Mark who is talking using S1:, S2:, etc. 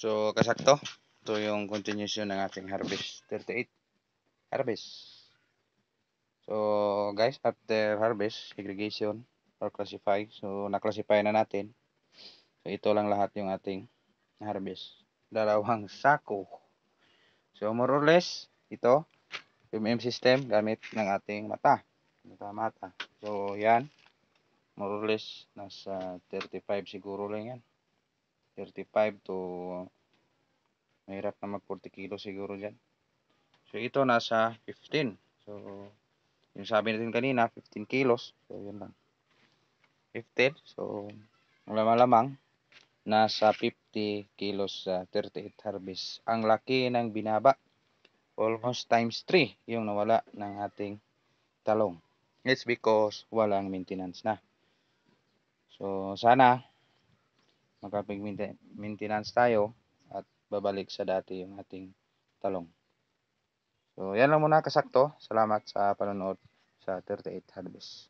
S1: So, kasakto. Ito yung continuation ng ating harvest. 38 harvest. So, guys, after harvest, segregation or classify. So, na-classify na natin. So, ito lang lahat yung ating harvest. Dalawang sako. So, more or less, ito, yung system gamit ng ating mata. Mata. So, yan. More or less, nasa 35 siguro lang yan. 35 to mahirap na mag 40 kilo siguro dyan. So ito nasa 15. So yung sabi natin kanina 15 kilos. So yun lang. 15. So malamang nasa 50 kilos sa 38 harvest. Ang laki ng binaba. Almost times 3 yung nawala ng ating talong. It's because walang maintenance na. So sana makapag-maintenance tayo at babalik sa dati yung ating talong. So yan lang muna kasakto. Salamat sa panonood sa 38 harvest.